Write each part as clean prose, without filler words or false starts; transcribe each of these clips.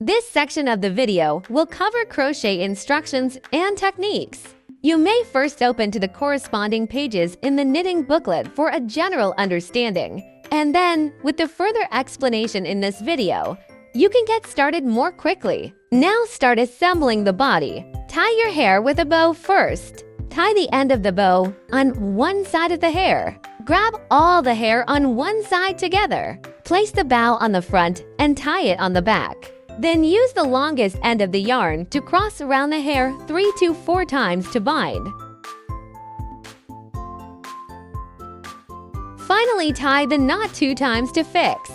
This section of the video will cover crochet instructions and techniques. You may first open to the corresponding pages in the knitting booklet for a general understanding, and then, with the further explanation in this video, you can get started more quickly. Now start assembling the body. Tie your hair with a bow first. Tie the end of the bow on one side of the hair. Grab all the hair on one side together. Place the bow on the front and tie it on the back. Then use the longest end of the yarn to cross around the hair 3 to 4 times to bind. Finally, tie the knot 2 times to fix.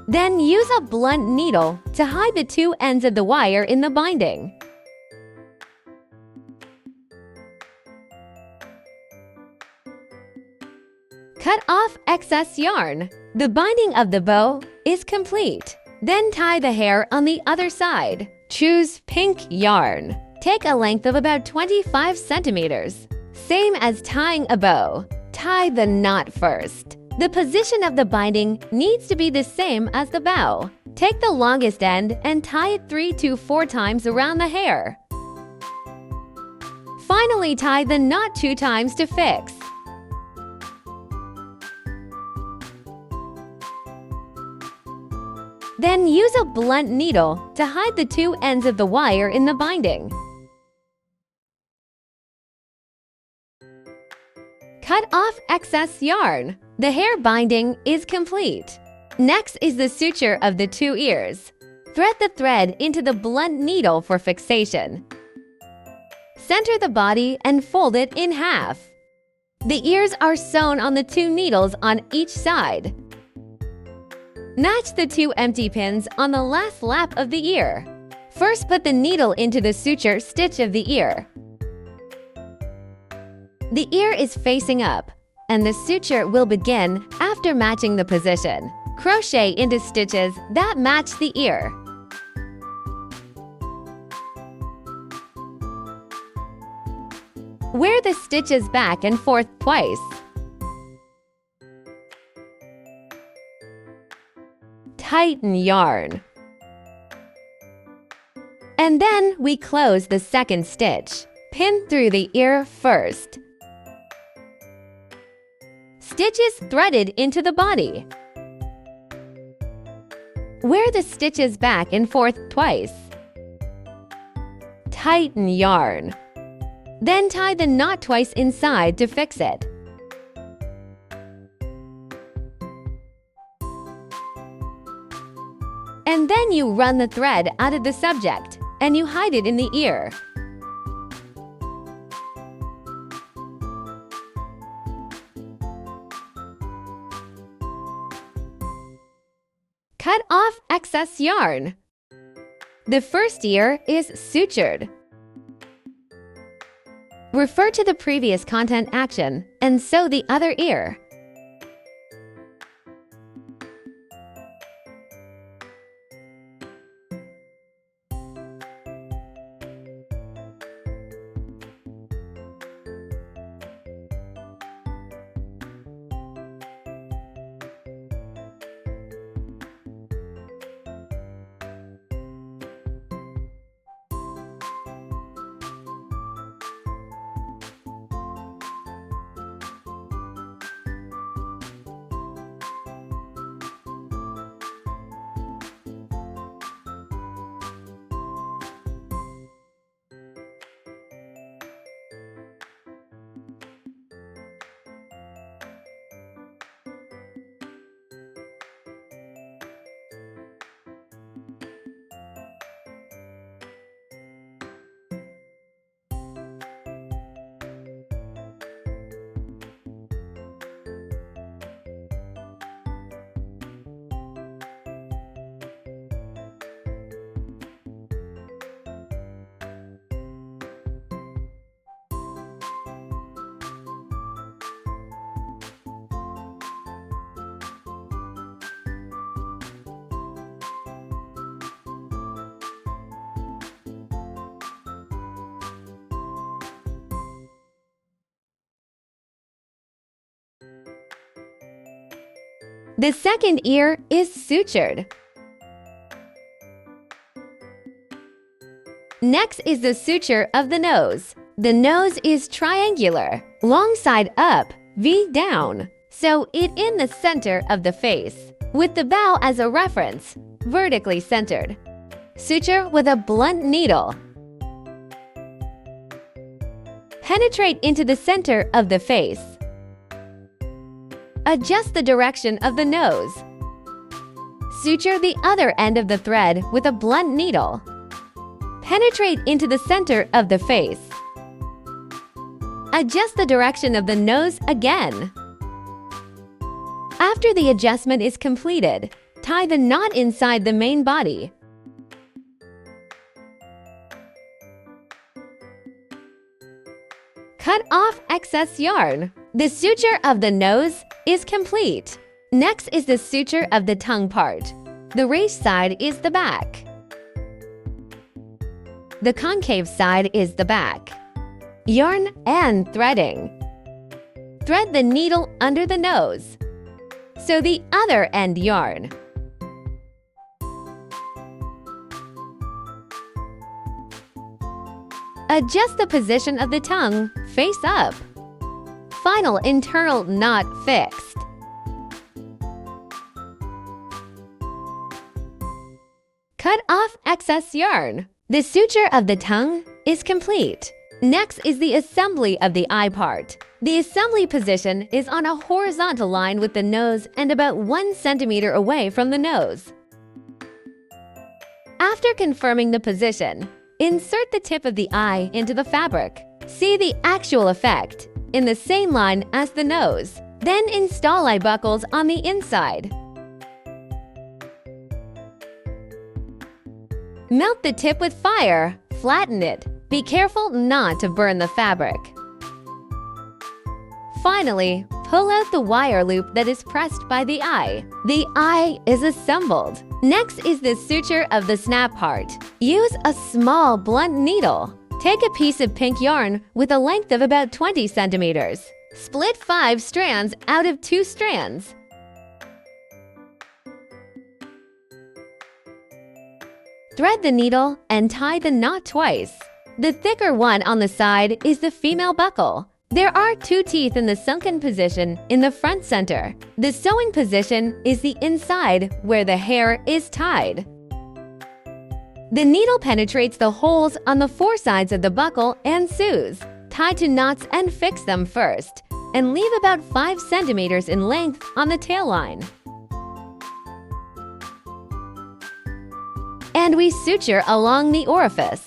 Then use a blunt needle to hide the 2 ends of the wire in the binding. Cut off excess yarn. The binding of the bow is complete. Then tie the hair on the other side. Choose pink yarn. Take a length of about 25 centimeters. Same as tying a bow. Tie the knot first. The position of the binding needs to be the same as the bow. Take the longest end and tie it 3 to 4 times around the hair. Finally, tie the knot 2 times to fix. Then use a blunt needle to hide the 2 ends of the wire in the binding. Cut off excess yarn. The hair binding is complete. Next is the suture of the 2 ears. Thread the thread into the blunt needle for fixation. Center the body and fold it in half. The ears are sewn on the 2 needles on each side. Match the 2 empty pins on the last lap of the ear. First, put the needle into the suture stitch of the ear. The ear is facing up, and the suture will begin after matching the position. Crochet into stitches that match the ear. Wear the stitches back and forth twice. Tighten yarn. And then we close the second stitch. Pin through the ear first. Stitches threaded into the body. Wear the stitches back and forth twice. Tighten yarn. Then tie the knot twice inside to fix it. And then you run the thread out of the subject, and you hide it in the ear. Cut off excess yarn. The first ear is sutured. Refer to the previous content action and sew the other ear. The second ear is sutured. Next is the suture of the nose. The nose is triangular, long side up, V down, so it in the center of the face, with the bow as a reference, vertically centered. Suture with a blunt needle. Penetrate into the center of the face. Adjust the direction of the nose. Suture the other end of the thread with a blunt needle. Penetrate into the center of the face. Adjust the direction of the nose again. After the adjustment is completed, tie the knot inside the main body. Cut off excess yarn. The suture of the nose is complete. Next is the suture of the tongue part. The raised side is the back. The concave side is the back. Yarn and threading. Thread the needle under the nose. Sew the other end yarn. Adjust the position of the tongue face up. Final internal knot fixed. Cut off excess yarn. The suture of the tongue is complete. Next is the assembly of the eye part. The assembly position is on a horizontal line with the nose and about 1 centimeter away from the nose. After confirming the position, insert the tip of the eye into the fabric. See the actual effect in the same line as the nose. Then install eye buckles on the inside. Melt the tip with fire. Flatten it. Be careful not to burn the fabric. Finally, pull out the wire loop that is pressed by the eye. The eye is assembled. Next is the suture of the snap part. Use a small blunt needle. Take a piece of pink yarn with a length of about 20 centimeters. Split 5 strands out of 2 strands. Thread the needle and tie the knot twice. The thicker one on the side is the female buckle. There are 2 teeth in the sunken position in the front center. The sewing position is the inside where the hair is tied. The needle penetrates the holes on the 4 sides of the buckle and sews. Tie to knots and fix them first, and leave about 5 centimeters in length on the tail line. And we suture along the orifice.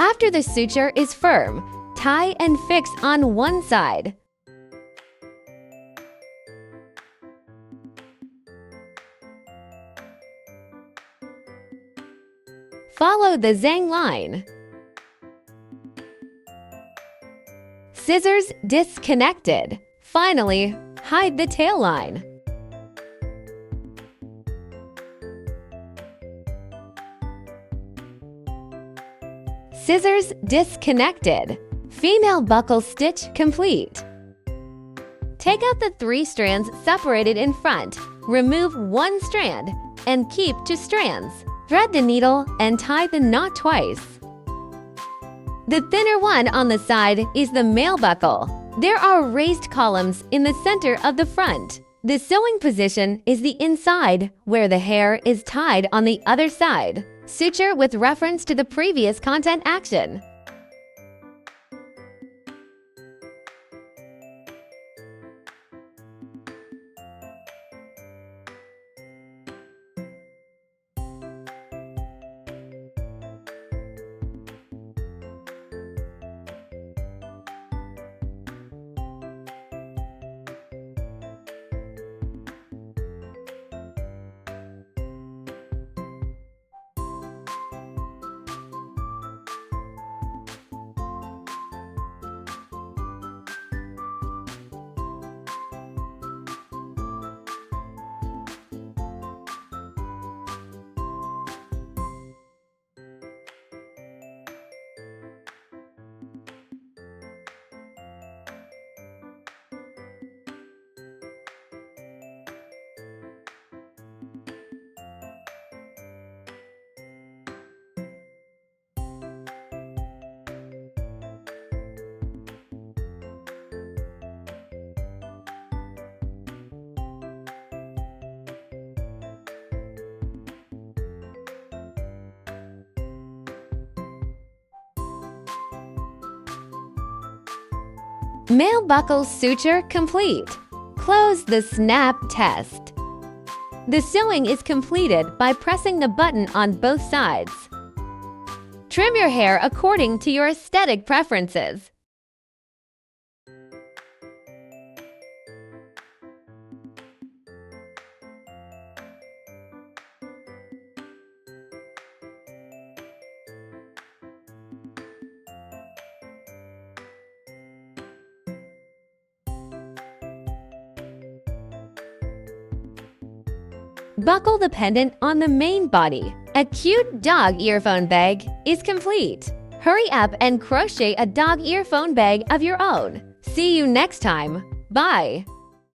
After the suture is firm, tie and fix on one side. Follow the zang line. Scissors disconnected. Finally, hide the tail line. Scissors disconnected. Female buckle stitch complete. Take out the 3 strands separated in front. Remove 1 strand and keep 2 strands. Thread the needle and tie the knot twice. The thinner one on the side is the male buckle. There are raised columns in the center of the front. The sewing position is the inside, where the hair is tied on the other side. Suture with reference to the previous content action. Male buckle suture complete. Close the snap test. The sewing is completed by pressing the button on both sides. Trim your hair according to your aesthetic preferences. Buckle the pendant on the main body. A cute dog earphone bag is complete. Hurry up and crochet a dog earphone bag of your own. See you next time. Bye!